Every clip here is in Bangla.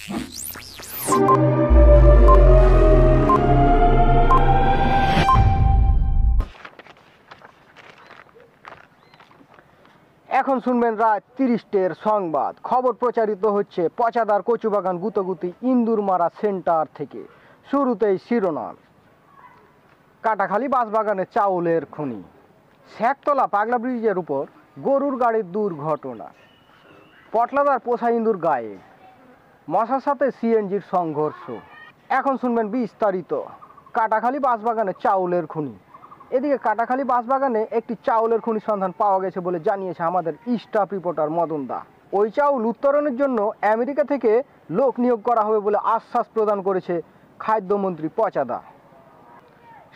এখন শুনবেন রাত ৩০টের সংবাদ। খবর প্রচারিত হচ্ছে পচাদার কচুবাগান গুতগুতি ইন্দুরমারা সেন্টার থেকে। শুরুতেই শিরোনাম। কাটাখালী বাঁশবাগানে চাউলের খনি। শেখতলা পাগলা ব্রিজের উপর গরুর গাড়ির দুর্ঘটনা। পটলাদার পোষা ইন্দুর গায়ে, মশার সাথে সিএনজির সংঘর্ষ। এখন শুনবেন বিস্তারিত। কাটাখালী বাঁশবাগানে চাউলের খনি। এদিকে কাটাখালী বাঁশবাগানে একটি চাউলের খনি সন্ধান পাওয়া গেছে বলে জানিয়েছে আমাদের স্টাফ রিপোর্টার মদন দা। ওই চাউল উত্তোলনের জন্য আমেরিকা থেকে লোক নিয়োগ করা হবে বলে আশ্বাস প্রদান করেছে খাদ্যমন্ত্রী পচাদা।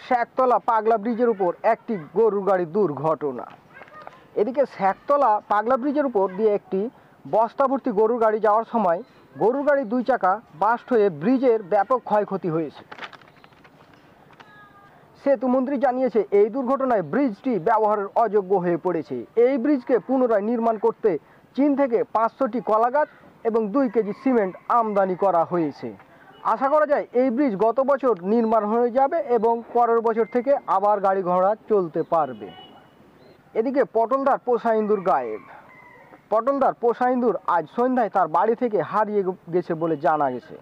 শেখতলা পাগলা ব্রিজের উপর একটি গরুর গাড়ির দুর্ঘটনা। এদিকে শেখতলা পাগলা ব্রিজের উপর দিয়ে একটি বস্তা ভর্তি গরুর গাড়ি যাওয়ার সময় গরুর গাড়ির 2 চাকা বাস্ট হয়ে ব্রিজের ব্যাপক ক্ষয়ক্ষতি হয়েছে। সেতুমন্ত্রী জানিয়েছে এই দুর্ঘটনায় ব্রিজটি ব্যবহারের অযোগ্য হয়ে পড়েছে। এই ব্রিজকে পুনরায় নির্মাণ করতে চীন থেকে 500টি কলা গাছ এবং 2 কেজি সিমেন্ট আমদানি করা হয়েছে। আশা করা যায় এই ব্রিজ গত বছর নির্মাণ হয়ে যাবে এবং পরের বছর থেকে আবার গাড়ি ঘোড়া চলতে পারবে। এদিকে পটলদার পোষা ইন্দুর গায়েব। পটলদার পোষা ইন্দুর আজ সন্ধ্যায় তার বাড়ি থেকে হারিয়ে গেছে বলে জানা গেছে।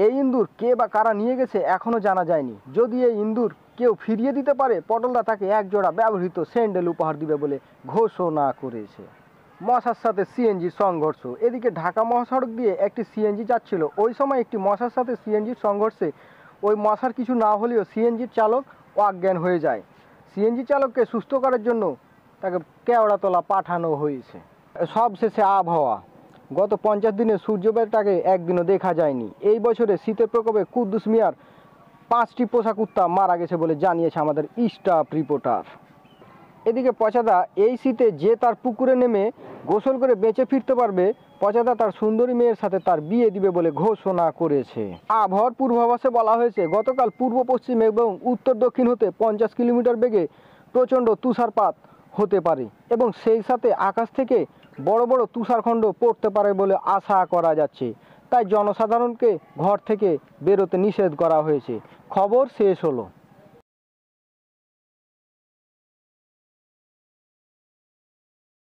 এই ইন্দুর কে বা কারা নিয়ে গেছে এখনও জানা যায়নি। যদি এই ইন্দুর কেউ ফিরিয়ে দিতে পারে, পটলদা তাকে 1 জোড়া ব্যবহৃত স্যান্ডেল উপহার দিবে বলে ঘোষণা করেছে। মশার সাথে সিএনজি সংঘর্ষ। এদিকে ঢাকা মহাসড়ক দিয়ে একটি সিএনজি যাচ্ছিল। ওই সময় একটি মশার সাথে সিএনজির সংঘর্ষে ওই মশার কিছু না হলেও সিএনজির চালক অজ্ঞান হয়ে যায়। সিএনজি চালককে সুস্থ করার জন্য তাকে কেওড়াতলা পাঠানো হয়েছে। সবশেষে আবহাওয়া। গত 50 দিনে সূর্যবেটাকে একদিনও দেখা যায়নি। এই বছরে শীতের প্রকোপে কুদ্দুস মিয়ার 5টি পোষা কুত্তা মারা গেছে বলে জানিয়েছে আমাদের স্টাফ রিপোর্টার। এদিকে পচাদা এই শীতে যে তার পুকুরে নেমে গোসল করে বেঁচে ফিরতে পারবে, পচাদা তার সুন্দরী মেয়ের সাথে তার বিয়ে দিবে বলে ঘোষণা করেছে। আবহাওয়ার পূর্বাভাসে বলা হয়েছে গতকাল পূর্ব পশ্চিম এবং উত্তর দক্ষিণ হতে 50 কিলোমিটার বেগে প্রচণ্ড তুষারপাত হতে পারে এবং সেই সাথে আকাশ থেকে বড় বড় তুষারখণ্ড পড়তে পারে বলে আশা করা যাচ্ছে। তাই জনসাধারণকে ঘর থেকে বেরোতে নিষেধ করা হয়েছে। খবর শেষ হলো।